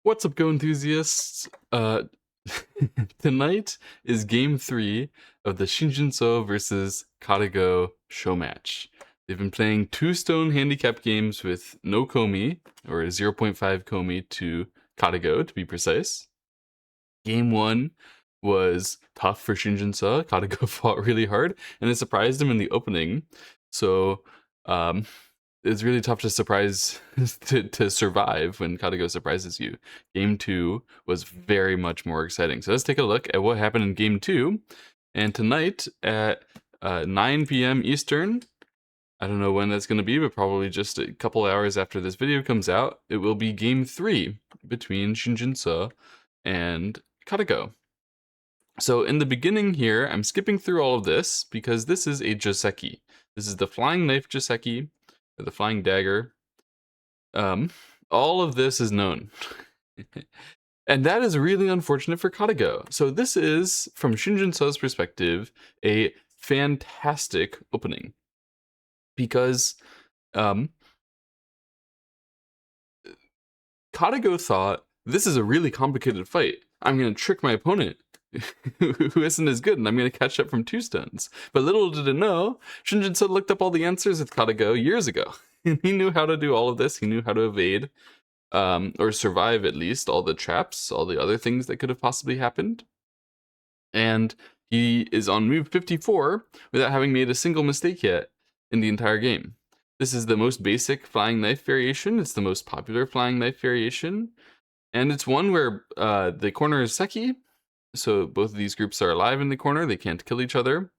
What's up, Go enthusiasts? Tonight is game 3 of the Jinseo versus KataGo show match. They've been playing 2-stone handicap games with no Komi, or 0.5 Komi to KataGo to be precise. Game 1 was tough for Jinseo. KataGo fought really hard, and it surprised him in the opening. So, it's really tough to surprise to survive when KataGo surprises you. Game 2 was very much more exciting. So let's take a look at what happened in Game 2. And tonight at 9 p.m. Eastern, I don't know when that's going to be, but probably just a couple hours after this video comes out, it will be Game 3 between Jinseo and KataGo. So in the beginning here, I'm skipping through all of this because this is a Joseki. This is the Flying Knife Joseki, or the Flying Dagger. All of this is known. And that is really unfortunate for KataGo. So this is, from Jinseo's perspective, a fantastic opening. Because KataGo thought, this is a really complicated fight. I'm going to trick my opponent who isn't as good, and I'm going to catch up from 2 stones. But little did it know, Jinseo looked up all the answers with KataGo years ago. And he knew how to do all of this. He knew how to evade, or survive at least, all the traps, all the other things that could have possibly happened. And he is on move 54 without having made a single mistake yet in the entire game. This is the most basic flying knife variation. It's the most popular flying knife variation. And it's one where the corner is Seki. So both of these groups are alive in the corner. They can't kill each other.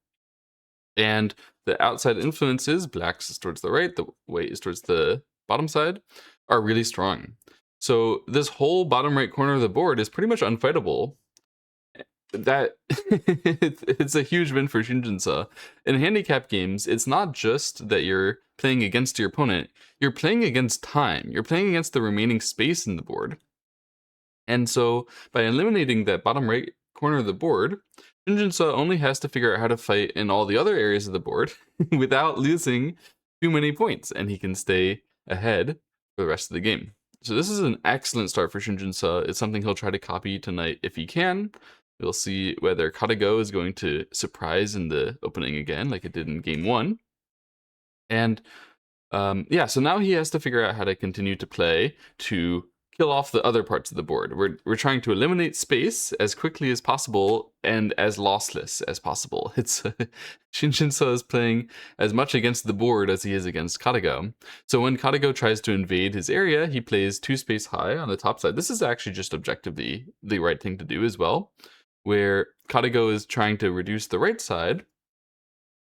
And the outside influences, black's is towards the right, the white is towards the bottom side, are really strong. So this whole bottom right corner of the board is pretty much unfightable. That it's a huge win for Jinseo. In handicap games, it's not just that you're playing against your opponent, you're playing against time. You're playing against the remaining space in the board. And so by eliminating that bottom right corner of the board, Jinseo only has to figure out how to fight in all the other areas of the board without losing too many points, and he can stay ahead for the rest of the game. So this is an excellent start for Jinseo. It's something he'll try to copy tonight if he can. We'll see whether KataGo is going to surprise in the opening again, like it did in Game 1. And yeah, so now he has to figure out how to continue to play to kill off the other parts of the board. We're trying to eliminate space as quickly as possible and as lossless as possible. It's Jinseo is playing as much against the board as he is against KataGo. So when KataGo tries to invade his area, he plays 2 space high on the top side. This is actually just objectively the right thing to do as well, where KataGo is trying to reduce the right side.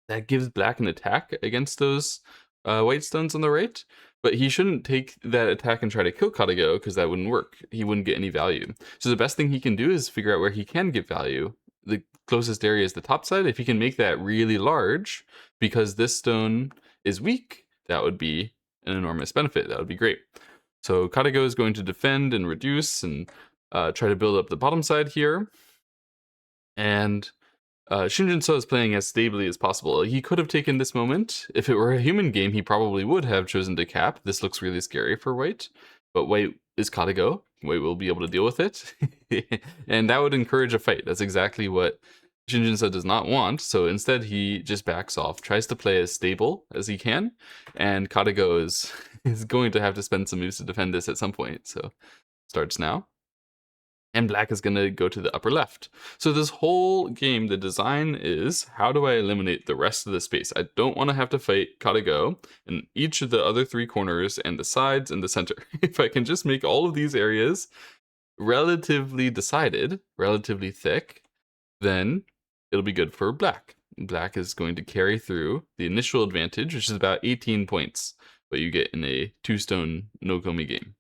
That gives black an attack against those white stones on the right, but he shouldn't take that attack and try to kill KataGo because that wouldn't work. He wouldn't get any value. So the best thing he can do is figure out where he can get value. The closest area is the top side. If he can make that really large, because this stone is weak, that would be an enormous benefit. That would be great. So KataGo is going to defend and reduce and try to build up the bottom side here. And Jinseo is playing as stably as possible. He could have taken this moment. If it were a human game, he probably would have chosen to cap. This looks really scary for white, but white is KataGo. White will be able to deal with it. And that would encourage a fight. That's exactly what Jinseo does not want. So instead, he just backs off, tries to play as stable as he can, and KataGo is going to have to spend some moves to defend this at some point. So starts now. And black is going to go to the upper left. So this whole game, the design is, how do I eliminate the rest of the space? I don't want to have to fight KataGo in each of the other 3 corners and the sides and the center. If I can just make all of these areas relatively decided, relatively thick, then it'll be good for black. Black is going to carry through the initial advantage, which is about 18 points, what you get in a 2-stone no-komi game.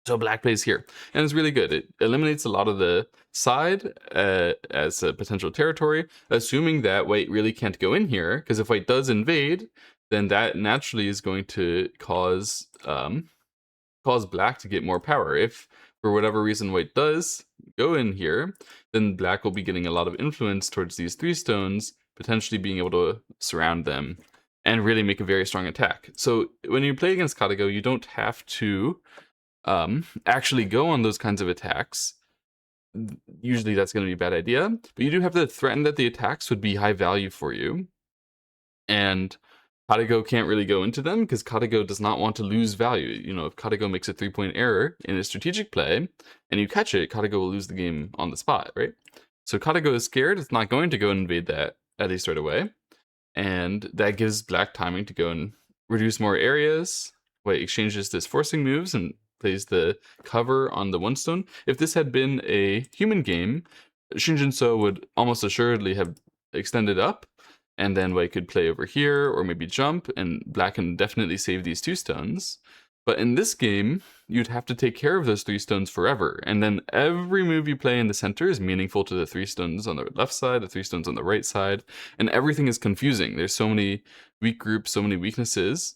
So black plays here, and it's really good. It eliminates a lot of the side as a potential territory, assuming that white really can't go in here, because if white does invade, then that naturally is going to cause black to get more power. If, for whatever reason, white does go in here, then black will be getting a lot of influence towards these 3 stones, potentially being able to surround them and really make a very strong attack. So when you play against KataGo, you don't have to actually go on those kinds of attacks, usually that's going to be a bad idea. But you do have to threaten that the attacks would be high value for you. And KataGo can't really go into them because KataGo does not want to lose value. You know, if KataGo makes a 3-point error in a strategic play and you catch it, KataGo will lose the game on the spot, right? So KataGo is scared. It's not going to go and invade that at least right away. And that gives black timing to go and reduce more areas. White exchanges this forcing moves and plays the cover on the 1-stone. If this had been a human game, Shin Jinseo would almost assuredly have extended up, and then white could play over here or maybe jump, and black can definitely save these 2 stones. But in this game, you'd have to take care of those 3 stones forever, and then every move you play in the center is meaningful to the 3 stones on the left side, the 3 stones on the right side, and everything is confusing. There's so many weak groups, so many weaknesses.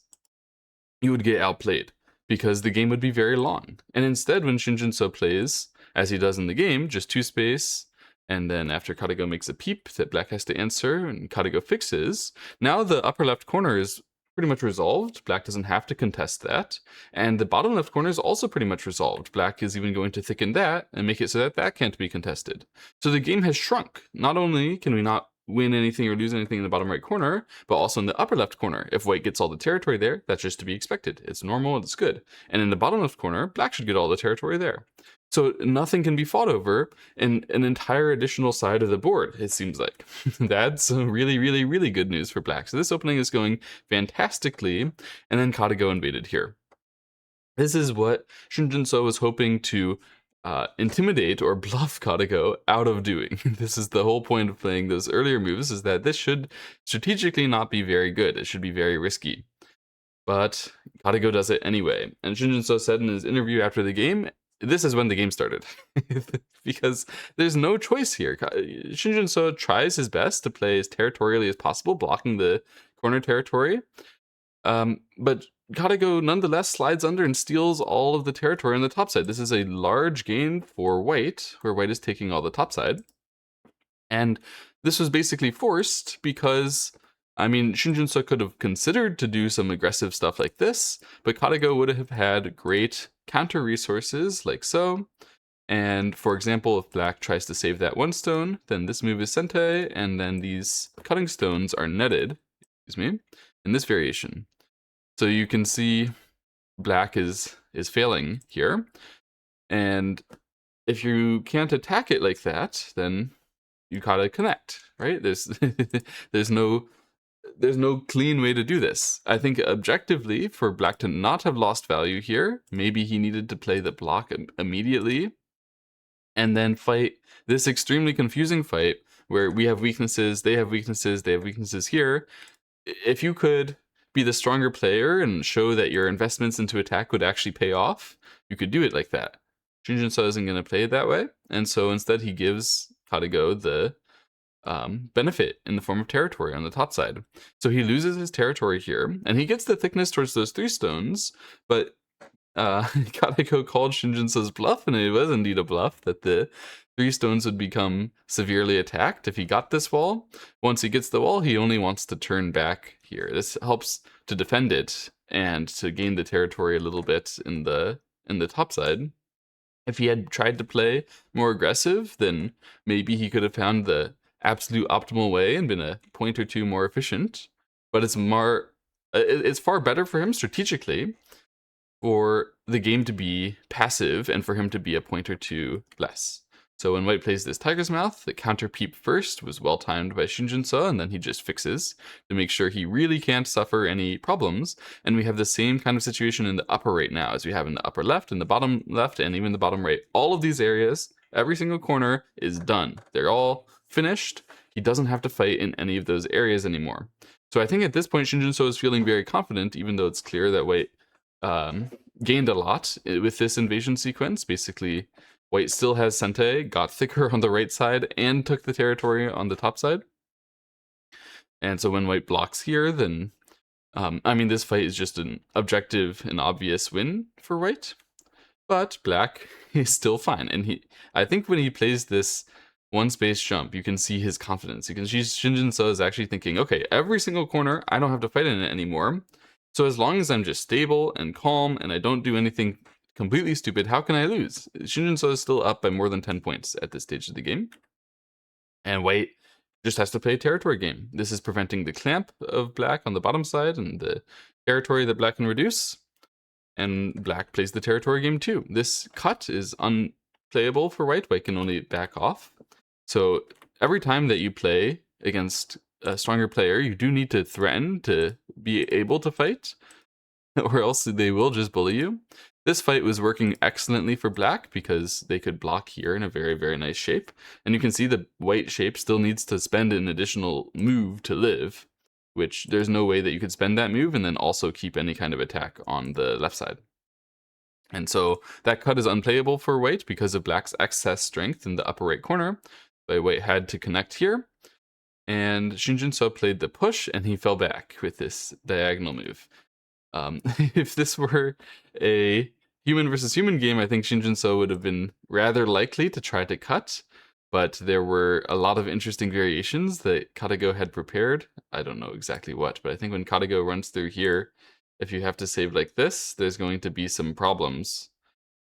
You would get outplayed because the game would be very long. And instead, when Shin Jinseo plays, as he does in the game, just 2 space, and then after KataGo makes a peep that black has to answer and KataGo fixes, now the upper left corner is pretty much resolved. Black doesn't have to contest that. And the bottom left corner is also pretty much resolved. Black is even going to thicken that and make it so that that can't be contested. So the game has shrunk. Not only can we not win anything or lose anything in the bottom right corner, but also in the upper left corner. If white gets all the territory there, that's just to be expected. It's normal, it's good. And in the bottom left corner, black should get all the territory there. So nothing can be fought over in an entire additional side of the board, it seems like. That's really, really, really good news for black. So this opening is going fantastically, and then KataGo invaded here. This is what Shin Jinseo was hoping to intimidate or bluff KataGo out of doing. This is the whole point of playing those earlier moves, is that this should strategically not be very good. It should be very risky. But KataGo does it anyway. And Shin Jinseo said in his interview after the game, this is when the game started. Because there's no choice here. Shin Jinseo tries his best to play as territorially as possible, blocking the corner territory. But KataGo nonetheless slides under and steals all of the territory on the top side. This is a large gain for white, where white is taking all the top side. And this was basically forced because, I mean, Shin Jinseo could have considered to do some aggressive stuff like this, but KataGo would have had great counter resources like so. And for example, if black tries to save that 1 stone, then this move is sente, and then these cutting stones are netted, in this variation. So you can see black is failing here. And if you can't attack it like that, then you gotta connect, right? There's no clean way to do this. I think objectively, for black to not have lost value here, maybe he needed to play the block immediately and then fight this extremely confusing fight where we have weaknesses, they have weaknesses here. If you could be the stronger player and show that your investments into attack would actually pay off, you could do it like that. Shin Jinseo isn't going to play it that way, and so instead he gives KataGo the benefit in the form of territory on the top side. So he loses his territory here, and he gets the thickness towards those 3 stones, but KataGo called Shin Jinseo's bluff, and it was indeed a bluff that the 3 stones would become severely attacked if he got this wall. Once he gets the wall, he only wants to turn back here. This helps to defend it and to gain the territory a little bit in the top side. If he had tried to play more aggressive, then maybe he could have found the absolute optimal way and been a point or 2 more efficient. But it's far better for him strategically for the game to be passive and for him to be a point or 2 less. So when white plays this Tiger's Mouth, the counter peep first was well timed by Shin Jinseo, and then he just fixes to make sure he really can't suffer any problems. And we have the same kind of situation in the upper right now as we have in the upper left and the bottom left and even the bottom right. All of these areas, every single corner is done. They're all finished. He doesn't have to fight in any of those areas anymore. So I think at this point Shin Jinseo is feeling very confident, even though it's clear that white gained a lot with this invasion sequence. Basically, white still has sente, got thicker on the right side, and took the territory on the top side. And so when white blocks here, then I mean, this fight is just an objective and obvious win for white. But black is still fine. And I think when he plays this 1 space jump, you can see his confidence. You can see Shin Jinseo is actually thinking, okay, every single corner, I don't have to fight in it anymore. So as long as I'm just stable and calm and I don't do anything completely stupid. How can I lose? Shin Jinseo is still up by more than 10 points at this stage of the game. And white just has to play a territory game. This is preventing the clamp of black on the bottom side and the territory that black can reduce. And black plays the territory game too. This cut is unplayable for white. White can only back off. So every time that you play against a stronger player, you do need to threaten to be able to fight, or else they will just bully you. This fight was working excellently for black because they could block here in a very, very nice shape. And you can see the white shape still needs to spend an additional move to live, which there's no way that you could spend that move and then also keep any kind of attack on the left side. And so that cut is unplayable for white because of black's excess strength in the upper right corner. But white had to connect here. And Shin Jinseo played the push and he fell back with this diagonal move. If this were a human versus human game, I think Shin Jinseo would have been rather likely to try to cut, but there were a lot of interesting variations that KataGo had prepared. I don't know exactly what, but I think when KataGo runs through here, if you have to save like this, there's going to be some problems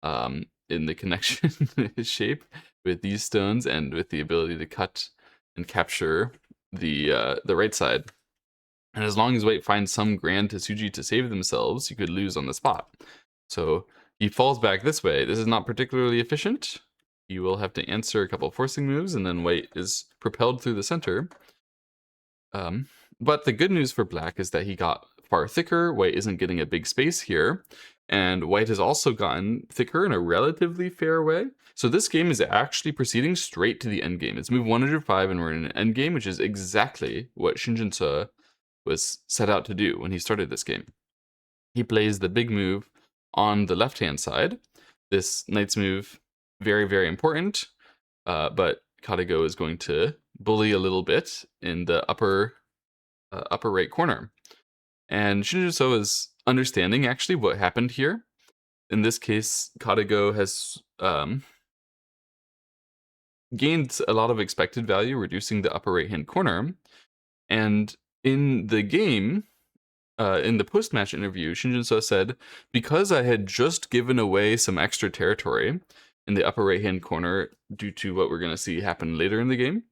in the connection shape with these stones and with the ability to cut and capture the right side. And as long as white finds some grand Tetsuji to save themselves, you could lose on the spot. So he falls back this way. This is not particularly efficient. You will have to answer a couple forcing moves, and then white is propelled through the center. But the good news for black is that he got far thicker. White isn't getting a big space here. And white has also gotten thicker in a relatively fair way. So this game is actually proceeding straight to the end game. It's move 105 and we're in an end game, which is exactly what Shin Jinseo was set out to do when he started this game. He plays the big move on the left-hand side. This knight's move, very, very important, but KataGo is going to bully a little bit in the upper right corner. And Shin Jinseo is understanding actually what happened here. In this case, KataGo has gained a lot of expected value, reducing the upper right-hand corner. And in the game, in the post-match interview, Shin Jinseo said, because I had just given away some extra territory in the upper right-hand corner due to what we're going to see happen later in the game,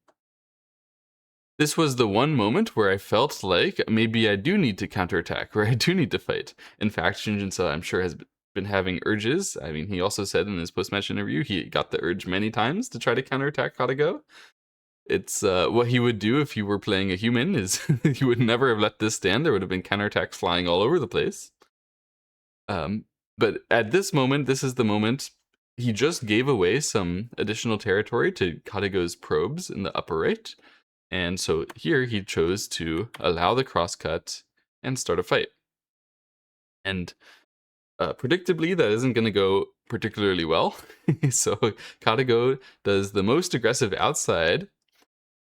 this was the one moment where I felt like maybe I do need to counterattack, or I do need to fight. In fact, Shin Jinseo, I'm sure, has been having urges. I mean, he also said in his post-match interview he got the urge many times to try to counterattack KataGo. It's what he would do if he were playing a human is he would never have let this stand. There would have been counterattacks flying all over the place. But at this moment, this is the moment he just gave away some additional territory to KataGo's probes in the upper right. And so here he chose to allow the crosscut and start a fight. And predictably, that isn't going to go particularly well. So KataGo does the most aggressive outside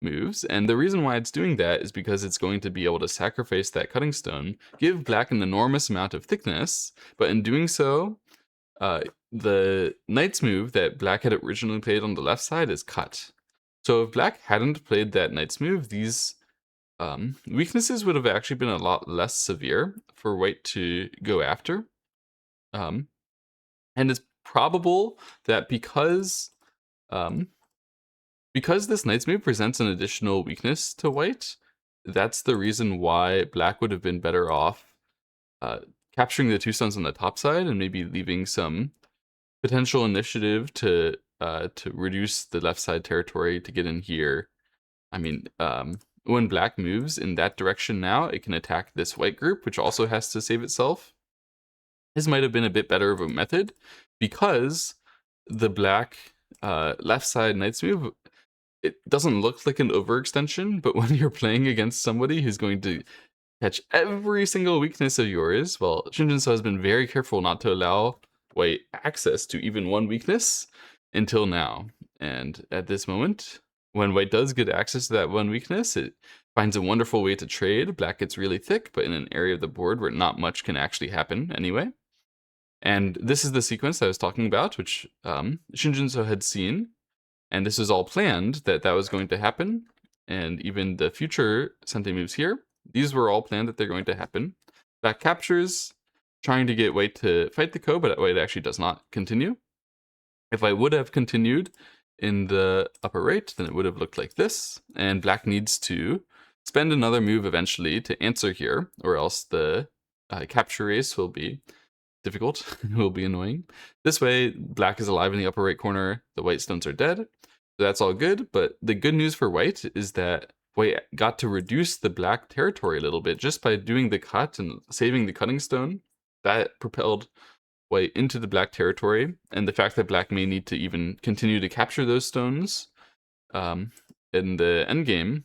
moves, and the reason why it's doing that is because it's going to be able to sacrifice that cutting stone, give black an enormous amount of thickness, but in doing so, the knight's move that black had originally played on the left side is cut. So if black hadn't played that knight's move, these weaknesses would have actually been a lot less severe for white to go after. And it's probable that because this knight's move presents an additional weakness to white, that's the reason why black would have been better off capturing the two stones on the top side and maybe leaving some potential initiative to reduce the left side territory to get in here. I mean, when black moves in that direction now, it can attack this white group, which also has to save itself. This might have been a bit better of a method because the black left side knight's move, it doesn't look like an overextension, but when you're playing against somebody who's going to catch every single weakness of yours, well, Shin Jinseo has been very careful not to allow white access to even one weakness until now. And at this moment, when white does get access to that one weakness, it finds a wonderful way to trade. Black gets really thick, but in an area of the board where not much can actually happen anyway. And this is the sequence I was talking about, which Shin Jinseo had seen. And this is all planned that was going to happen. And even the future Sente moves here, these were all planned that they're going to happen. Black captures, trying to get white to fight the ko, but white actually does not continue. If I would have continued in the upper right, then it would have looked like this, and black needs to spend another move eventually to answer here, or else the capture race will be difficult, will be annoying. This way, black is alive in the upper right corner, the white stones are dead, so that's all good, but the good news for white is that white got to reduce the black territory a little bit just by doing the cut and saving the cutting stone. That propelled white into the black territory, and the fact that black may need to even continue to capture those stones in the endgame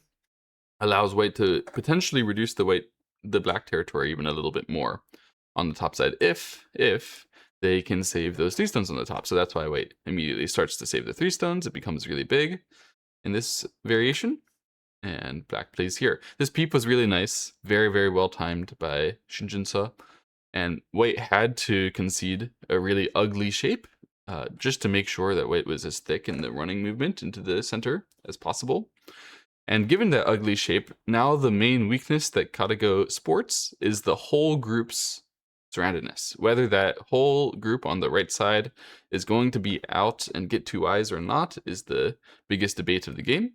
allows white to potentially reduce the black territory even a little bit more on the top side if they can save those 3 stones on the top. So that's why white immediately starts to save the 3 stones. It becomes really big in this variation, and black plays here. This peep was really nice, very, very well timed by Jinseo. And white had to concede a really ugly shape just to make sure that white was as thick in the running movement into the center as possible. And given that ugly shape, now the main weakness that KataGo sports is the whole group's surroundedness. Whether that whole group on the right side is going to be out and get 2 eyes or not is the biggest debate of the game.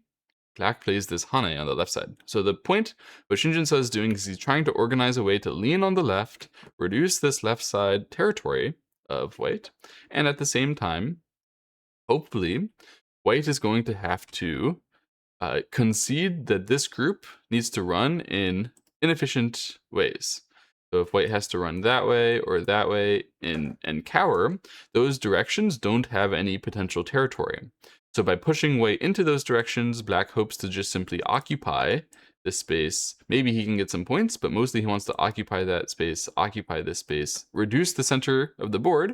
Black plays this Hane on the left side. So the point what Jinseo is doing is he's trying to organize a way to lean on the left, reduce this left side territory of white, and at the same time, hopefully, white is going to have to concede that this group needs to run in inefficient ways. So if white has to run that way or that way and cower, those directions don't have any potential territory. So by pushing white into those directions, black hopes to just simply occupy this space. Maybe he can get some points, but mostly he wants to occupy that space, occupy this space, reduce the center of the board,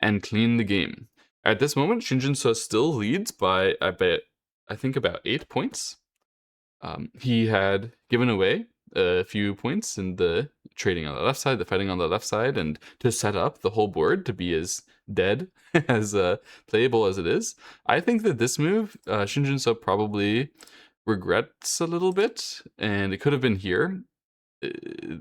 and clean the game. At this moment, Jinseo still leads by, I think about 8 points. He had given away a few points in the trading on the left side, the fighting on the left side, and to set up the whole board to be as dead, as playable as it is. I think that this move, Jinseo probably regrets a little bit, and it could have been here.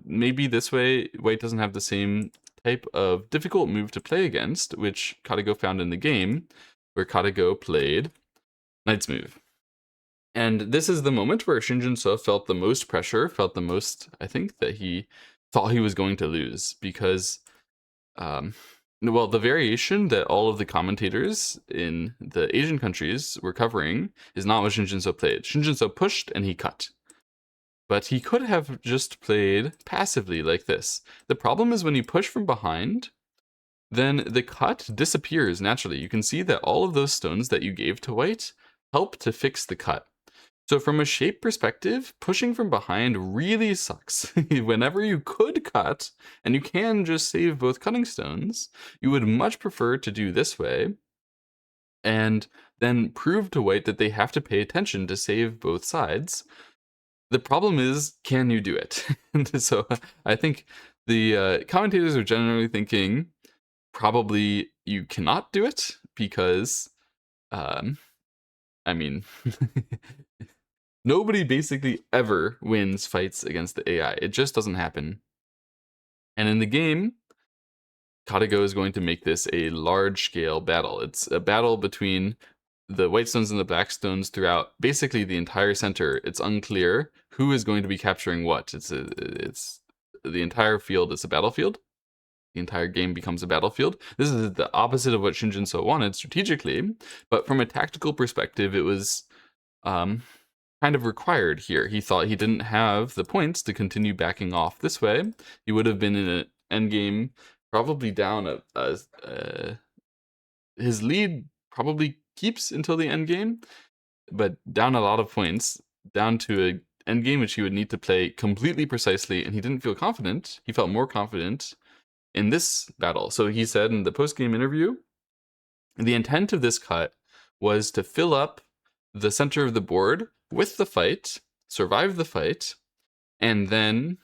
Maybe this way, white doesn't have the same type of difficult move to play against, which KataGo found in the game, where KataGo played Knight's move. And this is the moment where Jinseo felt the most pressure, felt the most, I think, that he thought he was going to lose, because, well, the variation that all of the commentators in the Asian countries were covering is not what Jinseo played. Jinseo pushed and he cut. But he could have just played passively like this. The problem is when you push from behind, then the cut disappears naturally. You can see that all of those stones that you gave to white help to fix the cut. So from a shape perspective, pushing from behind really sucks. Whenever you could cut, and you can just save both cutting stones, you would much prefer to do this way, and then prove to white that they have to pay attention to save both sides. The problem is, can you do it? So I think the commentators are generally thinking probably you cannot do it, because, I mean, nobody basically ever wins fights against the AI. It just doesn't happen. And in the game, KataGo is going to make this a large-scale battle. It's a battle between the white stones and the black stones throughout basically the entire center. It's unclear who is going to be capturing what. It's the entire field is a battlefield. The entire game becomes a battlefield. This is the opposite of what Jinseo wanted strategically, but from a tactical perspective, it was kind of required here. He thought he didn't have the points to continue backing off this way. He would have been in an endgame, probably down his lead probably keeps until the endgame, but down a lot of points, down to an endgame which he would need to play completely precisely, and he didn't feel confident. He felt more confident in this battle. So he said in the post-game interview, the intent of this cut was to fill up the center of the board with the fight, survive the fight, and then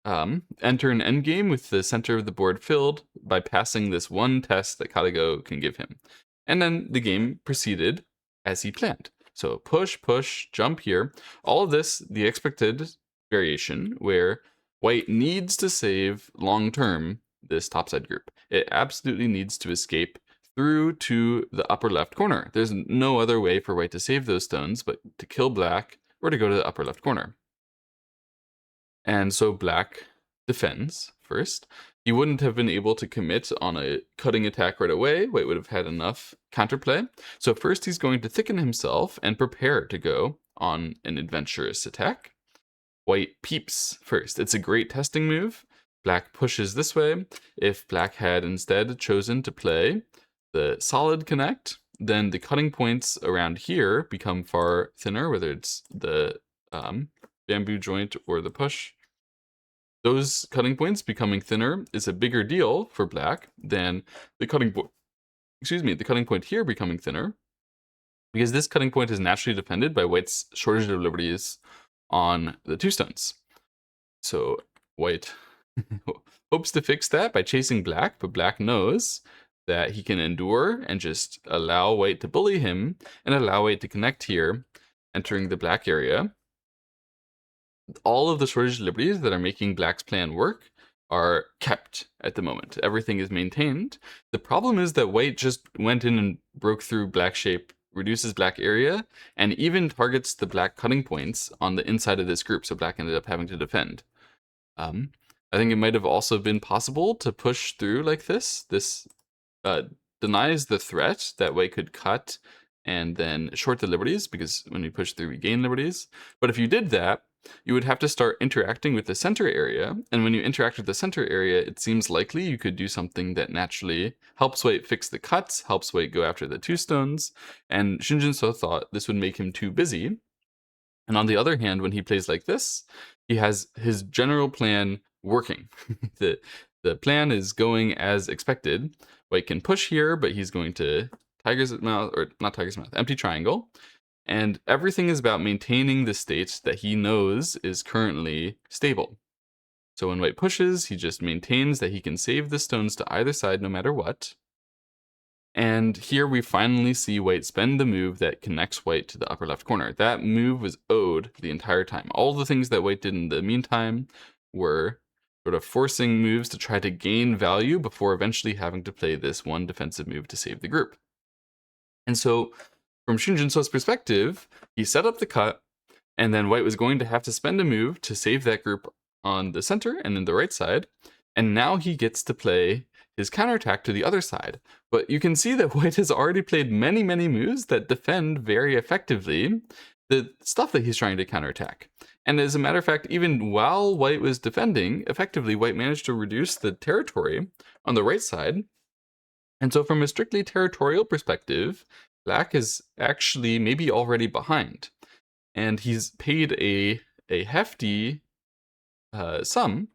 enter an endgame with the center of the board filled by passing this one test that KataGo can give him. And then the game proceeded as he planned. So push, push, jump here. All of this, the expected variation, where White needs to save long-term this topside group. It absolutely needs to escape through to the upper left corner. There's no other way for white to save those stones but to kill black or to go to the upper left corner. And so black defends first. He wouldn't have been able to commit on a cutting attack right away. White would have had enough counterplay. So first he's going to thicken himself and prepare to go on an adventurous attack. White peeps first. It's a great testing move. Black pushes this way. If black had instead chosen to play the solid connect, then the cutting points around here become far thinner, whether it's the bamboo joint or the push. Those cutting points becoming thinner is a bigger deal for black than the cutting point. The cutting point here becoming thinner, because this cutting point is naturally defended by white's shortage of liberties on the 2 stones. So white hopes to fix that by chasing black, but black knows that he can endure and just allow white to bully him and allow white to connect here, entering the black area. All of the shortage liberties that are making black's plan work are kept at the moment. Everything is maintained. The problem is that white just went in and broke through black shape, reduces black area, and even targets the black cutting points on the inside of this group, so black ended up having to defend. I think it might have also been possible to push through like this. This denies the threat that white could cut and then short the liberties, because when we push through we gain liberties. But if you did that, you would have to start interacting with the center area, and when you interact with the center area, it seems likely you could do something that naturally helps white fix the cuts, helps white go after the 2 stones, and Shin Jinseo thought this would make him too busy. And on the other hand, when he plays like this, he has his general plan working. The plan is going as expected. White can push here, but he's going to tiger's mouth, or not tiger's mouth, empty triangle. And everything is about maintaining the state that he knows is currently stable. So when white pushes, he just maintains that he can save the stones to either side no matter what. And here we finally see white spend the move that connects white to the upper left corner. That move was owed the entire time. All the things that white did in the meantime were sort of forcing moves to try to gain value before eventually having to play this one defensive move to save the group. And so from Shin Jinseo's perspective, he set up the cut, and then white was going to have to spend a move to save that group on the center and then the right side, and now he gets to play his counterattack to the other side. But you can see that white has already played many moves that defend very effectively the stuff that he's trying to counterattack. And as a matter of fact, even while white was defending, effectively white managed to reduce the territory on the right side. And so from a strictly territorial perspective, black is actually maybe already behind, and he's paid a hefty sum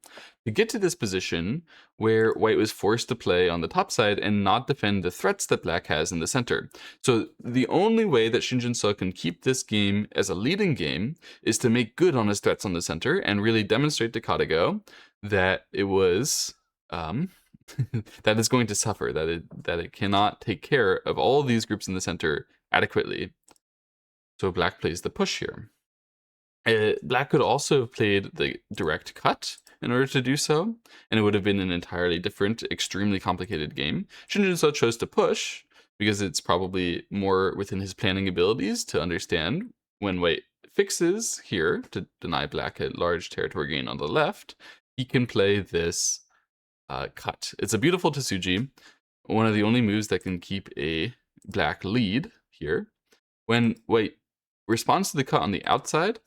to get to this position where white was forced to play on the top side and not defend the threats that black has in the center. So the only way that Shin Jinseo can keep this game as a leading game is to make good on his threats on the center and really demonstrate to KataGo that it was that is going to suffer, that it cannot take care of all of these groups in the center adequately. So black plays the push here. Black could also have played the direct cut in order to do so, and it would have been an entirely different, extremely complicated game. Shin Jinseo chose to push because it's probably more within his planning abilities to understand when white fixes here to deny black a large territory gain on the left, he can play this cut. It's a beautiful Tsuji, one of the only moves that can keep a black lead here. When white responds to the cut on the outside,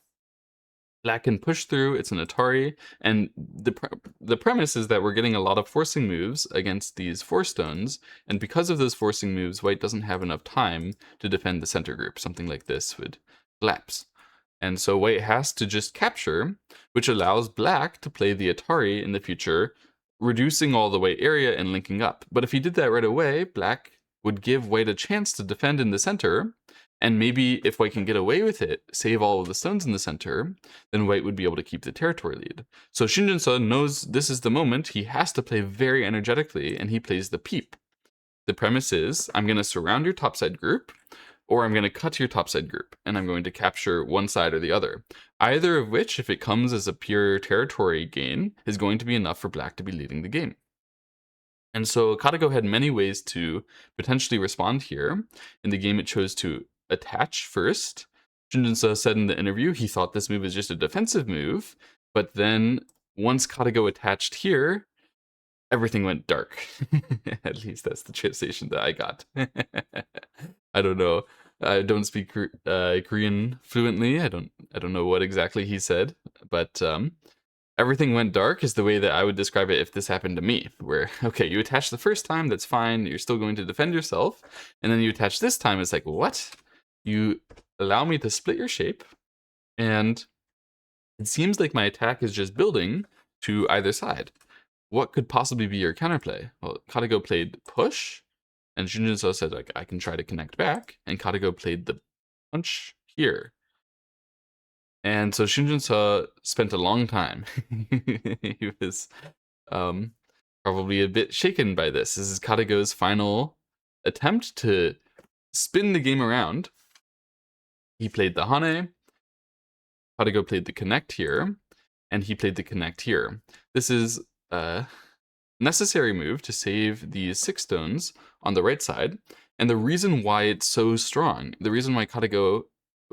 black can push through. It's an Atari, and the premise is that we're getting a lot of forcing moves against these 4 stones, and because of those forcing moves, white doesn't have enough time to defend the center group. Something like this would collapse. And so white has to just capture, which allows black to play the Atari in the future, reducing all the white area and linking up. But if he did that right away, black would give white a chance to defend in the center, and maybe if white can get away with it, save all of the stones in the center, then white would be able to keep the territory lead. So Shin Jinseo knows this is the moment. He has to play very energetically, and he plays the peep. The premise is, I'm going to surround your topside group. or I'm going to cut your topside group, and I'm going to capture one side or the other. Either of which, if it comes as a pure territory gain, is going to be enough for black to be leading the game. And so KataGo had many ways to potentially respond here. In the game, it chose to attach first. Jinseo said in the interview he thought this move was just a defensive move, but then once KataGo attached here, everything went dark. At least that's the translation that I got. I don't know. I don't speak Korean fluently. I don't know what exactly he said, but everything went dark is the way that I would describe it if this happened to me. Where, okay, you attach the first time, that's fine. You're still going to defend yourself, and then you attach this time. It's like, what? You allow me to split your shape, and it seems like my attack is just building to either side. What could possibly be your counterplay? Well, KataGo played push, and Jinseo said, like, I can try to connect back, and KataGo played the punch here. And so Jinseo spent a long time. He was probably a bit shaken by this. This is KataGo's final attempt to spin the game around. He played the Hane, KataGo played the connect here, and he played the connect here. This is a necessary move to save these 6 stones on the right side, and the reason why it's so strong, the reason why KataGo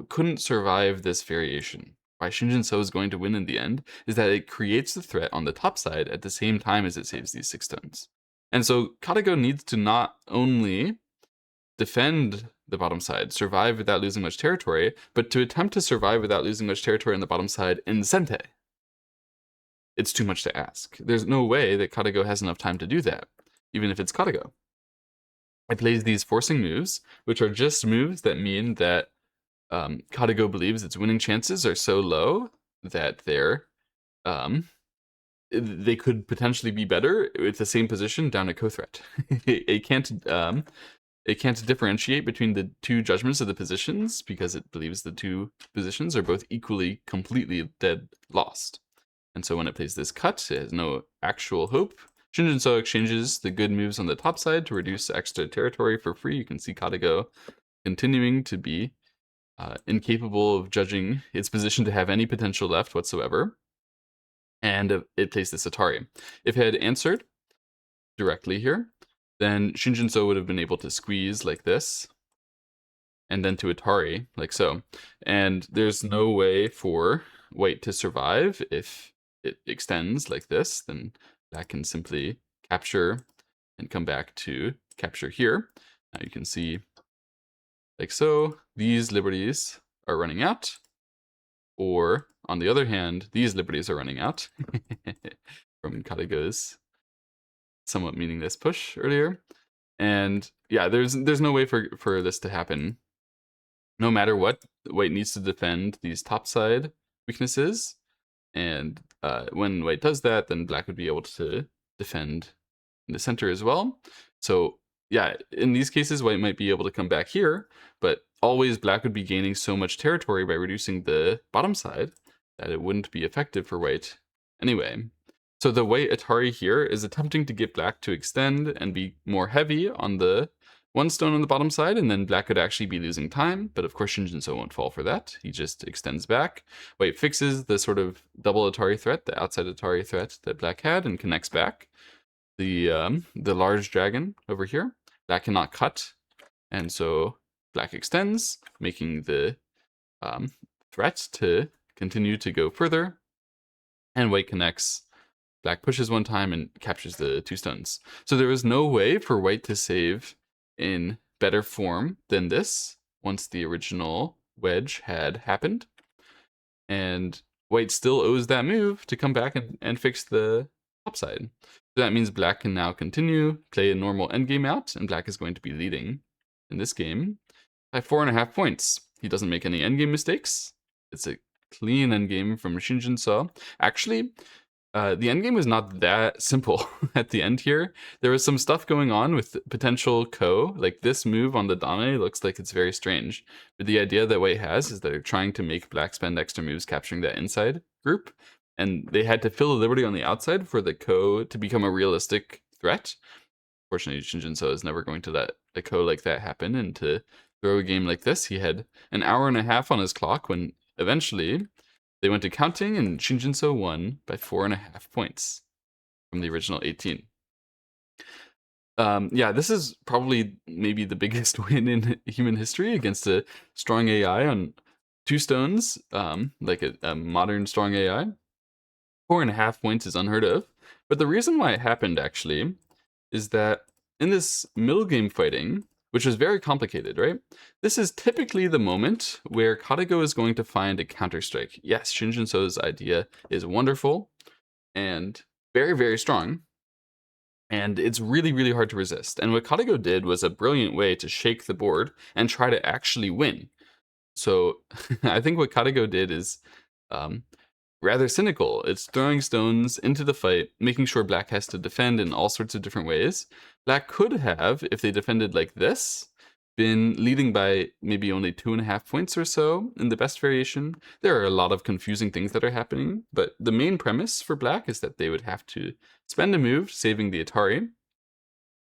couldn't survive this variation, why Jinseo is going to win in the end, is that it creates the threat on the top side at the same time as it saves these 6 stones. And so KataGo needs to not only defend the bottom side, survive without losing much territory, but to attempt to survive without losing much territory on the bottom side in Sente. It's too much to ask. There's no way that KataGo has enough time to do that, even if it's KataGo. It plays these forcing moves, which are just moves that mean that KataGo believes its winning chances are so low that they could potentially be better with the same position down a co-threat. It can't differentiate between the 2 judgments of the positions because it believes the 2 positions are both equally completely dead lost. And so when it plays this cut, it has no actual hope. Jinseo exchanges the good moves on the top side to reduce extra territory for free. You can see KataGo continuing to be incapable of judging its position to have any potential left whatsoever. And it plays this Atari. If it had answered directly here, then Jinseo would have been able to squeeze like this, and then to Atari, like so. And there's no way for white to survive if it extends like this, then black can simply capture and come back to capture here. Now you can see, like so, these liberties are running out, or on the other hand, these liberties are running out from KataGo's somewhat meaningless push earlier. And yeah, there's no way for this to happen. No matter what, white needs to defend these topside weaknesses, and when white does that, then black would be able to defend in the center as well. So yeah, in these cases, white might be able to come back here, but always black would be gaining so much territory by reducing the bottom side that it wouldn't be effective for white anyway. So the white Atari here is attempting to get black to extend and be more heavy on the 1 stone on the bottom side, and then black could actually be losing time, but of course Jinseo won't fall for that. He just extends back. White fixes the sort of double Atari threat, the outside Atari threat that black had, and connects back the large dragon over here. Black cannot cut, and so black extends, making the threat to continue to go further, and white connects. Black pushes 1 time and captures the 2 stones. So there was no way for white to save in better form than this once the original wedge had happened. And white still owes that move to come back and fix the top side. So that means black can now continue, play a normal endgame out, and black is going to be leading in this game by 4.5 points. He doesn't make any endgame mistakes. It's a clean endgame from Jinseo. Actually, the endgame was not that simple at the end here. There was some stuff going on with potential ko. Like this move on the dame looks like it's very strange. But the idea that white has is that they're trying to make black spend extra moves capturing that inside group. And they had to fill a liberty on the outside for the ko to become a realistic threat. Fortunately, Jinseo is never going to let a ko like that happen and to throw a game like this. He had an hour and a half on his clock when eventually they went to counting, and Jinseo won by 4.5 points from the original 18. Yeah, this is probably maybe the biggest win in human history against a strong AI on 2 stones, like a modern strong AI. 4.5 points is unheard of. But the reason why it happened, actually, is that in this middle game fighting, which is very complicated, right? This is typically the moment where KataGo is going to find a counterstrike. Yes, Shin Jinseo's idea is wonderful and very, very strong. And it's really, really hard to resist. And what KataGo did was a brilliant way to shake the board and try to actually win. So I think what KataGo did is rather cynical. It's throwing stones into the fight, making sure black has to defend in all sorts of different ways. Black could have, if they defended like this, been leading by maybe only 2.5 points or so in the best variation. There are a lot of confusing things that are happening, but the main premise for black is that they would have to spend a move, saving the Atari.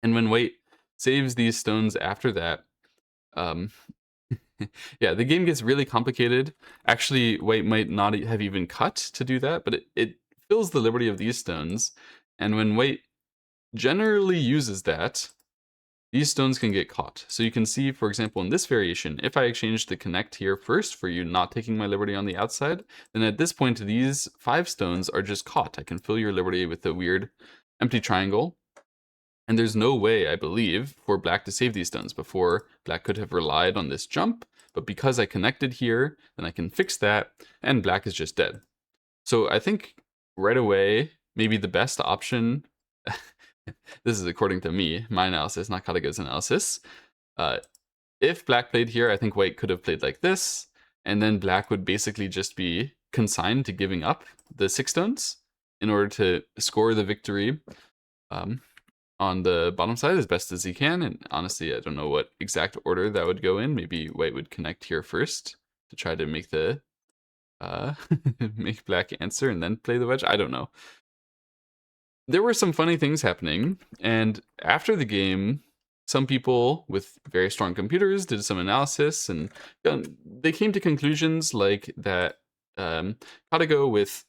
And when white saves these stones after that, yeah, the game gets really complicated. Actually, white might not have even cut to do that, but it fills the liberty of these stones. And when white generally uses that, these stones can get caught. So you can see, for example, in this variation, if I exchange the connect here first for you not taking my liberty on the outside, then at this point, these 5 stones are just caught. I can fill your liberty with a weird empty triangle. And there's no way, I believe, for black to save these stones. Before, black could have relied on this jump, but because I connected here, then I can fix that, and black is just dead. So I think right away, maybe the best option, this is according to me, my analysis, not KataGo's analysis. If black played here, I think white could have played like this, and then black would basically just be consigned to giving up the 6 stones in order to score the victory on the bottom side as best as he can. And honestly, I don't know what exact order that would go in. Maybe white would connect here first to try to make the make black answer and then play the wedge. I don't know. There were some funny things happening, and after the game, some people with very strong computers did some analysis, and they came to conclusions like that KataGo with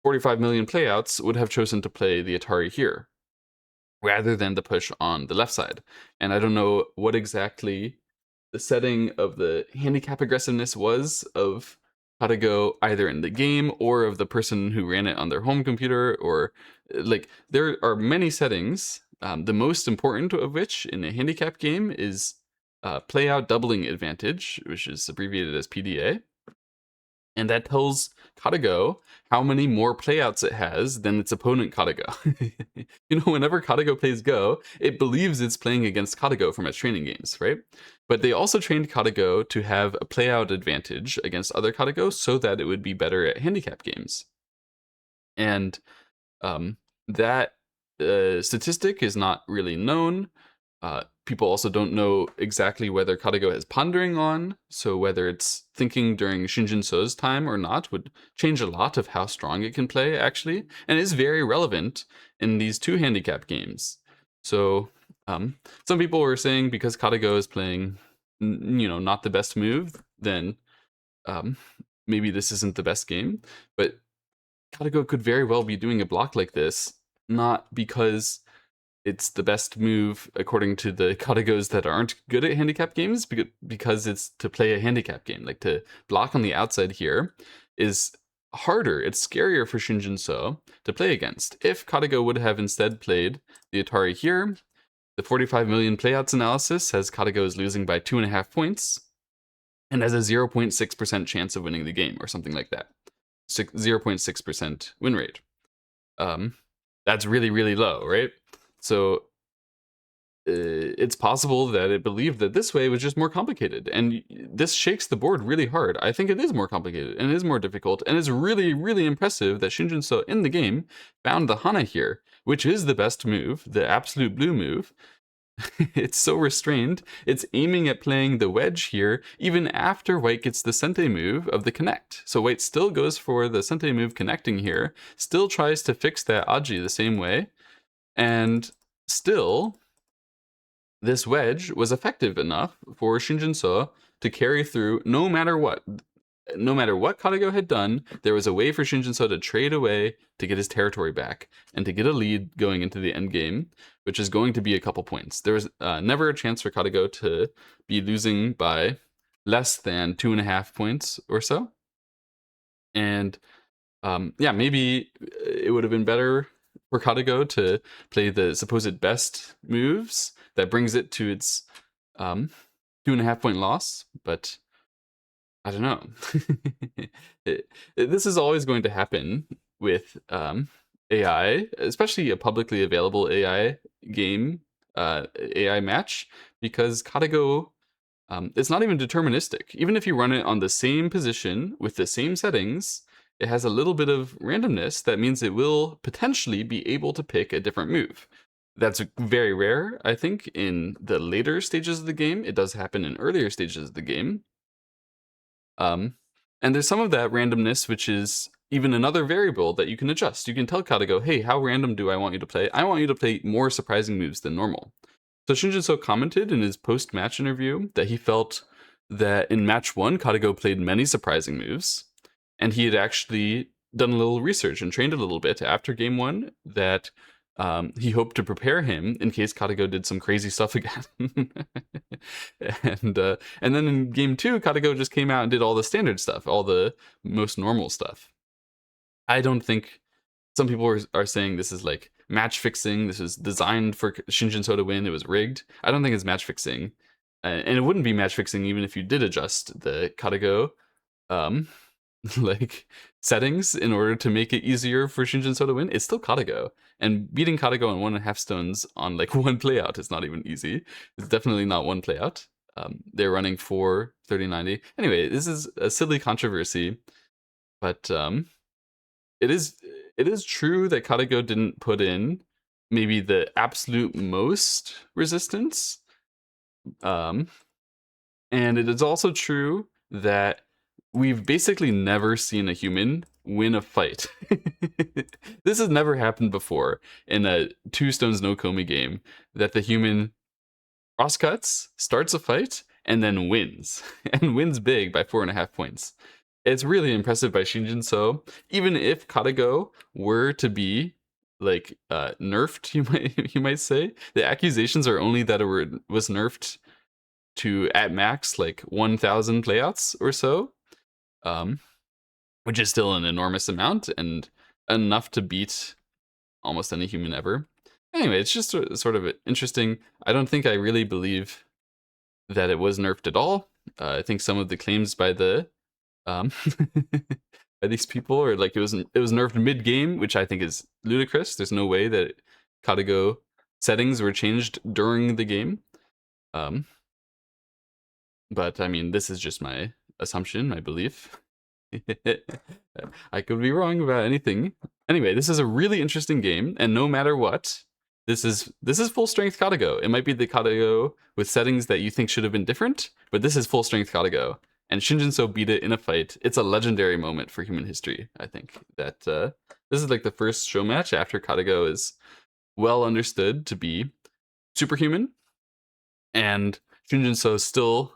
45 million playouts would have chosen to play the Atari here, rather than the push on the left side. And I don't know what exactly the setting of the handicap aggressiveness was of KataGo, either in the game or of the person who ran it on their home computer, or like there are many settings, the most important of which in a handicap game is playout doubling advantage, which is abbreviated as PDA. And that tells KataGo how many more playouts it has than its opponent KataGo. Whenever KataGo plays Go, it believes it's playing against KataGo from its training games, right? But they also trained KataGo to have a playout advantage against other KataGo so that it would be better at handicap games. And that statistic is not really known. People also don't know exactly whether KataGo has pondering on, so whether it's thinking during Shin Jinseo's time or not would change a lot of how strong it can play, actually, and is very relevant in these 2 handicap games. So some people were saying because KataGo is playing, not the best move, then maybe this isn't the best game, but KataGo could very well be doing a block like this, not because it's the best move according to the KataGos that aren't good at handicap games, because it's to play a handicap game. Like, to block on the outside here is harder, it's scarier for Shin Jinseo to play against. If KataGo would have instead played the Atari here, the 45 million playouts analysis has KataGo is losing by 2.5 points, and has a 0.6% chance of winning the game, or something like that. 0.6% win rate. That's really, really low, right? So it's possible that it believed that this way was just more complicated, and this shakes the board really hard. I think it is more complicated, and it is more difficult, and it's really, really impressive that Shin Jinseo in the game found the Hana here, which is the best move, the absolute blue move. It's so restrained, it's aiming at playing the wedge here, even after white gets the Sente move of the connect. So white still goes for the Sente move connecting here, still tries to fix that Aji the same way, and still this wedge was effective enough for Shin Jinseo to carry through no matter what. No matter what KataGo had done, there was a way for Shin Jinseo to trade away to get his territory back and to get a lead going into the end game, which is going to be a couple points. There was never a chance for KataGo to be losing by less than 2.5 points or so. And yeah, maybe it would have been better for KataGo to play the supposed best moves that brings it to its 2.5 point loss, but I don't know. This is always going to happen with AI, especially a publicly available AI game, AI match, because KataGo, it's not even deterministic. Even if you run it on the same position with the same settings, it has a little bit of randomness that means it will potentially be able to pick a different move. That's very rare, I think, in the later stages of the game. It does happen in earlier stages of the game. And there's some of that randomness, which is even another variable that you can adjust. You can tell KataGo, hey, how random do I want you to play? I want you to play more surprising moves than normal. So Shin Jinseo commented in his post-match interview that he felt that in match 1, KataGo played many surprising moves, and he had actually done a little research and trained a little bit after game 1 that he hoped to prepare him in case KataGo did some crazy stuff again. and then in game 2, KataGo just came out and did all the standard stuff, all the most normal stuff. I don't think some people are saying this is like match fixing. This was designed for Shin Jinseo to win. It was rigged. I don't think it's match fixing, and it wouldn't be match fixing even if you did adjust the KataGo like settings in order to make it easier for Shin Jinseo to win. It's still KataGo, and beating KataGo on 1.5 stones on like one playout is not even easy. It's definitely not one playout. They're running 4 30-90. Anyway, this is a silly controversy, but it is true that KataGo didn't put in maybe the absolute most resistance. And it is also true that we've basically never seen a human win a fight. This has never happened before in a 2 stones no komi game, that the human crosscuts, starts a fight, and then wins. And wins big by 4.5 points. It's really impressive by Shin Jinseo. Even if KataGo were to be like nerfed, you might say, the accusations are only that it was nerfed to at max like 1,000 playouts or so, which is still an enormous amount and enough to beat almost any human ever. Anyway, it's just sort of interesting. I don't think I really believe that it was nerfed at all. I think some of the claims by the by these people are like it was nerfed mid-game, which I think is ludicrous. There's no way that KataGo settings were changed during the game. But I mean, this is just my assumption, my belief. I could be wrong about anything. Anyway, this is a really interesting game, and no matter what, this is full strength KataGo. It might be the KataGo with settings that you think should have been different, but this is full strength KataGo. And Shin Jinseo beat it in a fight. It's a legendary moment for human history, I think. That this is like the first show match after KataGo is well understood to be superhuman, and Shin Jinseo still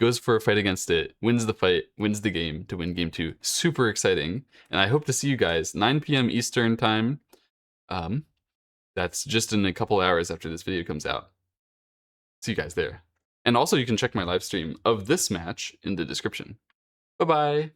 goes for a fight against it, wins the fight, wins the game to win game 2. Super exciting. And I hope to see you guys 9 p.m. Eastern time. That's just in a couple hours after this video comes out. See you guys there. And also you can check my live stream of this match in the description. Bye-bye.